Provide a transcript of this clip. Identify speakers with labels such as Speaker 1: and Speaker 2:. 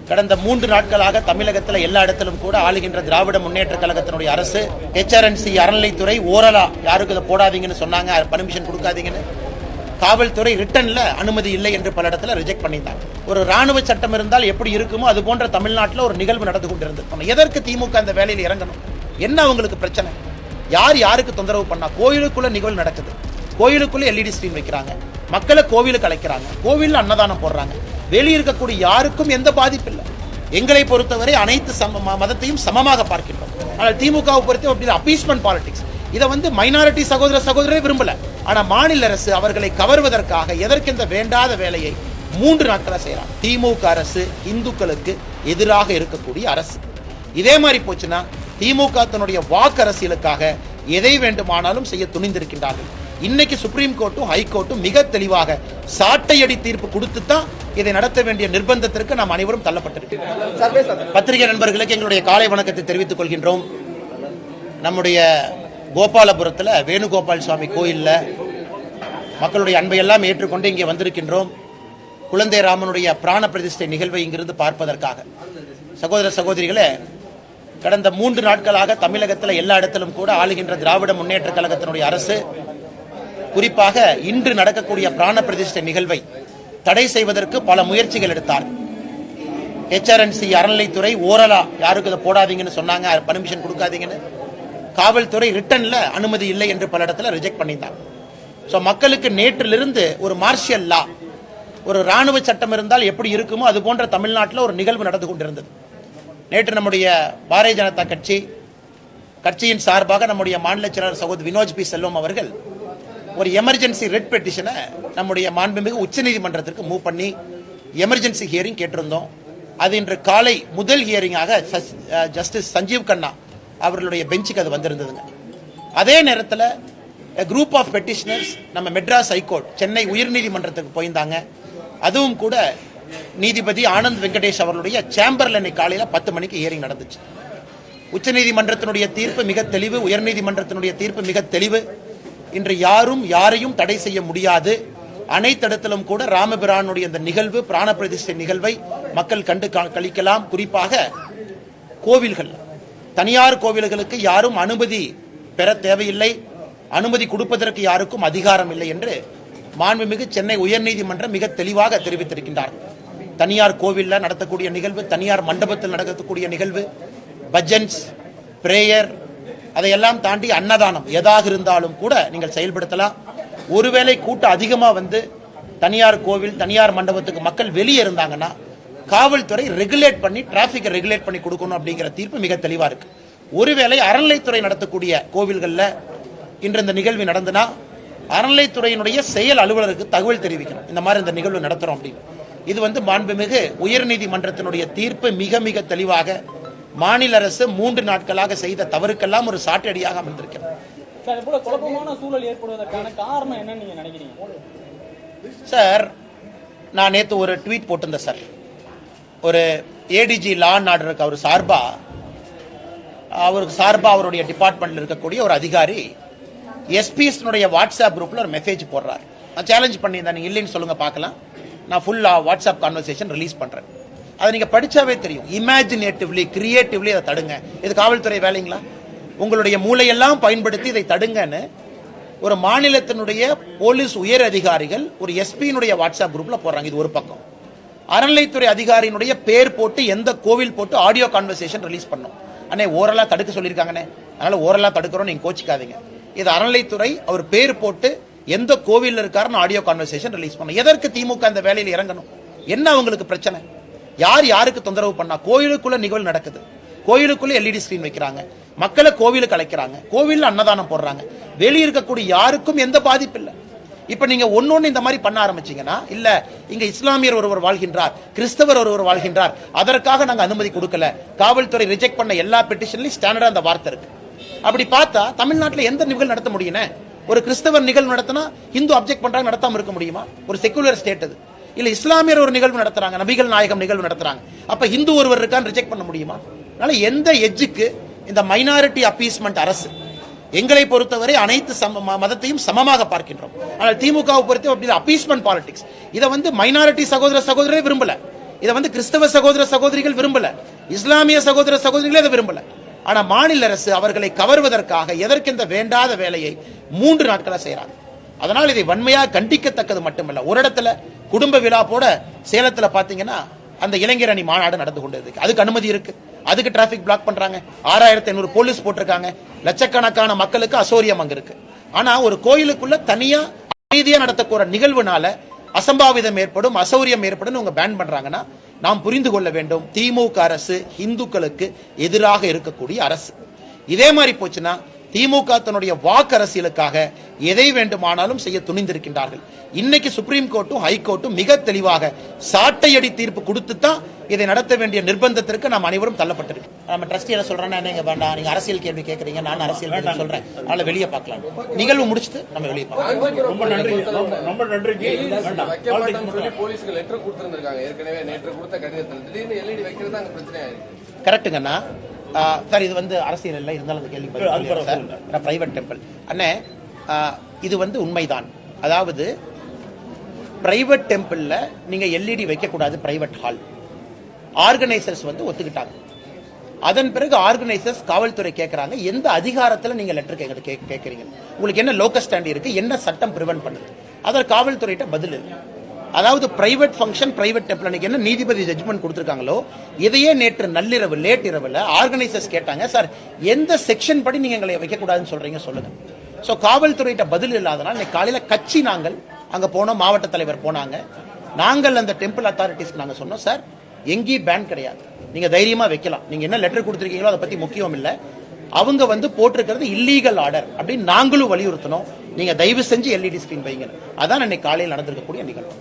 Speaker 1: கடந்த 3 நாட்களாக தமிழகத்தில் எல்லா இடத்திலும் கூட ஆளுகின்ற திராவிட முன்னேற்ற கழகத்தினுடைய அரசு HRNC அறநிலைத்துறை ஓரலா யாருக்கு இதை போடாதீங்கன்னு சொன்னாங்க, பர்மிஷன் கொடுக்காதீங்கன்னு. காவல்துறை ரிட்டன்ல அனுமதி இல்லை என்று பல இடத்துல ரிஜெக்ட் பண்ணிட்டாங்க. ஒரு ராணுவ சட்டம் இருந்தால் எப்படி இருக்குமோ அது போன்ற தமிழ்நாட்டில் ஒரு நிகழ்வு நடந்து கொண்டிருந்தது. எதற்கு திமுக அந்த வேலையில் இறங்கணும்? என்ன அவங்களுக்கு பிரச்சனை? யார் யாருக்கு தொந்தரவு பண்ணா? கோயிலுக்குள்ள நிகழ்வு நடக்குது, கோயிலுக்குள்ள LED ஸ்கிரீன் வைக்கிறாங்க, மக்களை கோவிலுக்கு அழைக்கிறாங்க, கோவிலில் அன்னதானம் போடுறாங்க. வெளியே இருக்கக்கூடிய யாருக்கும் எந்த பாதிப்பு இல்லை. எங்களை பொறுத்தவரை அனைத்து மதத்தையும் சமமாக பார்க்கின்றோம். ஆனால் திமுகவை பொறுத்த அப்படி அப்பீஸ்மெண்ட் பாலிடிக்ஸ். இதை மைனாரிட்டி சகோதரரே விரும்பல. ஆனா மாநில அரசு அவர்களை கவர்வதற்காக எதற்கு இந்த வேண்டாத வேலையை 3 நாட்களா செய்யறாங்க. திமுக அரசு இந்துக்களுக்கு எதிராக இருக்கக்கூடிய அரசு. இதே மாதிரி போச்சுன்னா திமுக தன்னுடைய வாக்கு அரசியலுக்காக எதை வேண்டுமானாலும் செய்ய துணிந்திருக்கின்றார்கள். இன்னைக்கு சுப்ரீம் கோர்ட்டும் ஹைகோர்ட்டும் மிக தெளிவாக சாட்டையடி தீர்ப்பு கொடுத்து தான் இதை நடத்த வேண்டிய நிர்பந்தத்திற்கு நாம் அனைவரும் தள்ளப்பட்டிருக்கிறோம். பத்திரிகை நண்பர்களுக்கு எங்களுடைய காலை வணக்கத்தை தெரிவித்துக் கொள்கின்றோம். நம்முடைய கோபாலபுரத்தில் வேணுகோபால் சுவாமி கோயிலில் மக்களுடைய அன்பை எல்லாம் ஏற்றுக்கொண்டு இங்கே வந்திருக்கின்றோம். குழந்தை ராமனுடைய பிராண பிரதிஷ்டை நிகழ்வை இங்கிருந்து பார்ப்பதற்காக. சகோதர சகோதரிகளே, கடந்த 3 நாட்களாக தமிழகத்தில் எல்லா இடத்திலும் கூட ஆளுகின்ற திராவிட முன்னேற்ற கழகத்தினுடைய அரசு குறிப்பாக இன்று நடக்கக்கூடிய பிராண பிரதிஷ்டை நிகழ்வை தடை செய்வதற்கு பல முயற்சிகள் எடுத்தார். HRNC அறநிலைத்துறை ஓரலா யாருக்கு இதை போடாதீங்கன்னு சொன்னாங்க, பர்மிஷன் கொடுக்காதீங்கன்னு. காவல்துறை ரிட்டன்ல அனுமதி இல்லை என்று பல இடத்துல ரிஜெக்ட் பண்ணிட்டாங்க. ஸோ மக்களுக்கு நேற்றிலிருந்து ஒரு மார்ஷியல் லா, ஒரு ராணுவ சட்டம் இருந்தால் எப்படி இருக்குமோ அது போன்ற தமிழ்நாட்டில் ஒரு நிகழ்வு நடந்து கொண்டிருந்தது. நேற்று நம்முடைய பாரதிய ஜனதா கட்சியின் சார்பாக நம்முடைய மாநில செயலாளர் சகோதரர் வினோஜ் பி செல்வம் அவர்கள் ஒரு எமர்ஜென்சி ரெட் பெட்டிஷனை நம்முடைய மாண்புமிகு உச்சநீதிமன்றத்திற்கு மூவ் பண்ணி எமர்ஜென்சி ஹியரிங் கேட்டிருந்தோம். அது இன்று காலை முதல் ஹியரிங்காக ஜஸ்டிஸ் சஞ்சீவ் கண்ணா அவர்களுடைய பெஞ்சுக்கு அது வந்திருந்ததுங்க. அதே நேரத்தில் குரூப் ஆஃப் பெட்டிஷனர்ஸ் நம்ம மெட்ராஸ் ஹைகோர்ட் சென்னை உயர்நீதிமன்றத்துக்கு போயிருந்தாங்க. அதுவும் கூட நீதிபதி ஆனந்த் வெங்கடேஷ் அவர்களுடைய சேம்பர்ல இன்னைக்கு காலையில் 10 மணிக்கு ஹியரிங் நடந்துச்சு. உச்சநீதிமன்றத்தினுடைய தீர்ப்பு மிக தெளிவு, உயர்நீதிமன்றத்தினுடைய தீர்ப்பு மிக தெளிவு. இன்று யாரும் யாரையும் தடை செய்ய முடியாது. அனைத்து இடத்திலும் கூட ராமபிரானுடைய இந்த நிகழ்வு, பிராண பிரதிஷ்டை நிகழ்வை மக்கள் கண்டு கழிக்கலாம். குறிப்பாக கோவில்கள், தனியார் கோவில்களுக்கு யாரும் அனுமதி பெற தேவையில்லை, அனுமதி கொடுப்பதற்கு யாருக்கும் அதிகாரம் இல்லை என்று மாண்புமிகு சென்னை உயர்நீதிமன்றம் மிக தெளிவாக தெரிவித்திருக்கின்றார். தனியார் கோவிலில் நடத்தக்கூடிய நிகழ்வு, தனியார் மண்டபத்தில் நடக்கக்கூடிய நிகழ்வு, பஜன்ஸ், பிரேயர், அதையெல்லாம் தாண்டி அன்னதானம் எதாக இருந்தாலும் கூட நீங்கள் செயல்படுத்தலாம். ஒருவேளை கூட்டம் அதிகமாக தனியார் கோவில், தனியார் மண்டபத்துக்கு மக்கள் வெளியே இருந்தாங்கன்னா காவல்துறை ரெகுலேட் பண்ணி, டிராபிக்கை ரெகுலேட் பண்ணி கொடுக்கணும் அப்படிங்கிற தீர்ப்பு மிக தெளிவாக இருக்கு. ஒருவேளை அறநிலைத்துறை நடத்தக்கூடிய கோவில்களில் இன்று இந்த நிகழ்வு நடந்தனா அறநிலைத்துறையினுடைய செயல் அலுவலருக்கு தகவல் தெரிவிக்கணும், இந்த மாதிரி இந்த நிகழ்வு நடத்துறோம் அப்படின்னு. இது மாண்புமிகு உயர்நீதிமன்றத்தினுடைய தீர்ப்பு மிக மிக தெளிவாக மாநில அரசு 3 நாட்களாக செய்த தவறுக்கெல்லாம் ஒரு சாட்டடியாக அமைந்திருக்கிறது.
Speaker 2: குழப்பமான சூழல் ஏற்படுவதற்கான காரணம் என்ன நீங்க நினைக்கிறீங்க
Speaker 1: சார்? நான் நேற்று ஒரு ட்வீட் போட்டிருந்தேன் சார். ஒரு ADG லா அண்ட் ஆர்டருக்கு அவருக்கு சார்பா அவருடைய டிபார்ட்மெண்ட்ல இருக்கக்கூடிய ஒரு அதிகாரி SPs வாட்ஸ்அப் குரூப்ல ஒரு மெசேஜ் போடுறாரு. நான் சேலஞ்ச் பண்ணியிருந்தேன், நீங்க இல்லைன்னு சொல்லுங்க பார்க்கலாம், நான் ஃபுல் வாட்ஸ்அப் கான்வர்சேஷன் ரிலீஸ் பண்றேன். அதை நீங்க படிச்சாவே தெரியும். இமேஜினேட்டிவ்லி, கிரியேட்டிவ்லி அதை தடுங்க. இது காவல்துறை வேலைங்களா? உங்களுடைய மூளையெல்லாம் பயன்படுத்தி இதை தடுங்கன்னு ஒரு மாநிலத்தினுடைய போலீஸ் உயர் அதிகாரிகள் ஒரு SPனுடைய வாட்ஸ்அப் குரூப்ல போடுறாங்க. இது ஒரு பக்கம். அறநிலைத்துறை அதிகாரியினுடைய பேர் போட்டு எந்த கோவில் போட்டு ஆடியோ கான்வர்சேஷன் ரிலீஸ் பண்ணோம். அண்ணே ஓரலா தடுக்க சொல்லியிருக்காங்கண்ணே, அதனால ஓரலா தடுக்கிறோம், நீங்க கோச்சிக்காதீங்க. இது அறநிலைத்துறை அவர் பேர் போட்டு எந்த கோவில் இருக்காருன்னு ஆடியோ கான்வர்சேஷன் ரிலீஸ் பண்ணோம். எதற்கு திமுக அந்த வேலையில் இறங்கணும்? என்ன அவங்களுக்கு பிரச்சனை? யார் யாருக்கு தொந்தரவு பண்ணா? கோயிலுக்குள்ள நிகழ்வு நடக்குது, கோயிலுக்குள்ள LED ஸ்கிரீன் வைக்கிறாங்க, மக்களை கோவிலுக்கு அழைக்கிறாங்க, கோவிலில் அன்னதானம் போடுறாங்க. வெளியே இருக்கக்கூடிய யாருக்கும் எந்த பாதிப்பு இல்லை. இப்ப நீங்க ஒன்னொன்னு இந்த மாதிரி பண்ண ஆரம்பிச்சீங்கன்னா, இல்ல இங்க இஸ்லாமியர் ஒருவர் வாழ்கின்றார், கிறிஸ்தவர் ஒருவர் வாழ்கின்றார், அதற்காக நாங்க அனுமதி கொடுக்கல, காவல்துறை ரிஜெக்ட் பண்ண எல்லா பெட்டிஷன்லயும் ஸ்டாண்டர்டா அந்த வார்த்தை இருக்கு. அப்படி பார்த்தா தமிழ்நாட்டில் எந்த நிகழ்வு நடத்த முடியும்? ஒரு கிறிஸ்தவர் நிகழ்வு நடத்தினா ஹிந்து அப்ஜெக்ட் பண்றாங்க, நடத்தாம இருக்க முடியுமா? ஒரு செக்குலர் ஸ்டேட் அது. இல்ல இஸ்லாமியர் ஒரு நிகழ்வு நடத்துறாங்க, நபிகள் நாயகம் நிகழ்வு நடத்துறாங்க, அப்ப ஹிந்து ஒருவர் இருக்கான்னு ரிஜெக்ட் பண்ண முடியுமா? அதனால எந்த எஜ்ஜுக்கு இந்த மைனாரிட்டி அப்பீஸ்மெண்ட் அரசு? எங்களை பொறுத்தவரை அனைத்து மதத்தையும் சமமாக பார்க்கின்றோம். ஆனால் திமுகவை பொறுத்த அப்படி அப்பீஸ்மெண்ட் பாலிடிக்ஸ். இதை மைனாரிட்டி சகோதரரே விரும்பல. இதை வந்து கிறிஸ்தவ சகோதர சகோதரிகள் விரும்பல, இஸ்லாமிய சகோதர சகோதரிகளே இதை விரும்பல. ஆனா மாநில அரசு அவர்களை கவர்வதற்காக எதற்கெந்த வேண்டாத வேலையை 3 நாட்களா செய்யறாங்க. அதனால் இதை வன்மையாக கண்டிக்கத்தக்கது மட்டுமல்ல. ஒரு இடத்துல குடும்ப விழா போட சேலத்துல பாத்தீங்கன்னா அந்த இளைஞர் அணி மாநாடு நடந்து கொண்டு இருக்கு. அதுக்கு அனுமதி இருக்கு, அதுக்கு டிராபிக் பிளாக் பண்றாங்க, 6500 போலீஸ் போட்டிருக்காங்க, லட்சக்கணக்கான மக்களுக்கு அசௌரியம் அங்க இருக்கு. ஆனா ஒரு கோயிலுக்குள்ள தனியா அமைதியா நடத்தக்கூட நிகழ்வுனால அசம்பாவிதம் ஏற்படும், அசௌரியம் ஏற்படும் உங்க பேன் பண்றாங்கன்னா நாம் புரிந்து கொள்ள வேண்டும், திமுக அரசு இந்துக்களுக்கு எதிராக இருக்கக்கூடிய அரசு. இதே மாதிரி போச்சுன்னா திமுக தன்னுடைய வாக்கு அரசியலுக்காக எதை வேண்டுமானாலும் செய்ய துணிந்திருக்கின்றார்கள். இன்னைக்கு சுப்ரீம் கோர்ட்டும் ஹைகோர்ட்டும் மிக தெளிவாக சாட்டையடி தீர்ப்பு கொடுத்து தான் இதை நடத்த வேண்டிய நிர்பந்தத்திற்கு நாம் அனைவரும் தள்ளப்பட்டிருக்கு. நம்ம ட்ரஸ்டி என்ன சொல்றேன்னா, நீங்க வேண்டாம், நீங்க அரசியல் கேள்வி கேட்கறீங்க, நான் அரசியல் கேள்வி சொல்றேன், அதனால வெளியே பார்க்கலாம். நிகழ்வு முடிச்சுட்டு நம்ம வெளியே பார்க்கலாம்.
Speaker 3: ரொம்ப நன்றி, ரொம்ப நன்றி. போலீஸ்க்கு லெட்டர் கொடுத்திருக்காங்க ஏற்கனவே, நேற்று கொடுத்த கடிதத்தில் திடீர்னு எல்இடி வைக்கிறது அங்க பிரச்சனை ஆயிருக்கு.
Speaker 1: கரெக்டுங்கண்ணா. சார் இது வந்து அரசியல் இல்லை, இருந்தாலும் அந்த கேள்வி பிரைவேட் டெம்பிள் அண்ணே, இது வந்து உண்மைதான். அதாவது பிரைவேட் டெம்பிள்ல நீங்க எல்இடி வைக்க கூடாது, பிரைவேட் ஹால். ஆர்கனைசர்ஸ் வந்து ஒத்துக்கிட்டாங்க. அதன் பிறகு ஆர்கனைசர்ஸ் காவல்துறை கேட்கறாங்க, எந்த அதிகாரத்தில் நீங்க லெட்டர் கேட்கறீங்க, உங்களுக்கு என்ன லோக்கல் ஸ்டாண்ட் இருக்கு, என்ன சட்டம் பிரிவென்ட் பண்ணுது, அதற்கு காவல்துறையிட்ட பதில் இல்லை. அதாவது பிரைவேட் ஃபங்க்ஷன், பிரைவேட் டெம்பிள் அன்னைக்கு என்ன நீதிபதி ஜட்ஜ்மெண்ட் கொடுத்திருக்காங்களோ இதையே நேற்று நள்ளிரவு லேட் இரவுல ஆர்கனைசர்ஸ் கேட்டாங்க, சார் எந்த செக்ஷன் படி நீங்க எங்களை வைக்க கூடாதுன்னு சொல்றீங்க சொல்லுங்க. சோ காவல்துறையிட்ட பதில் இல்லாதனால இன்னைக்கு காலையில கட்சி நாங்கள் அங்க போனோம், மாவட்ட தலைவர் போனாங்க, நாங்கள் அந்த டெம்பிள் அத்தாரிட்டிஸ்க்கு நாங்க சொன்னோம், சார் எங்கேயும் பேன் கிடையாது, நீங்க தைரியமா வைக்கலாம், நீங்க என்ன லெட்டர் கொடுத்திருக்கீங்களோ அதை பத்தி முக்கியம் இல்ல, அவங்க வந்து போட்டிருக்கிறது இல்லீகல் ஆர்டர் அப்படின்னு நாங்களும் வலியுறுத்தணும், நீங்க தயவு செஞ்சு எல்இடி ஸ்கிரீன் வைங்க. அதான் இன்னைக்கு காலையில் நடந்திருக்கக்கூடிய நிகழ்வு.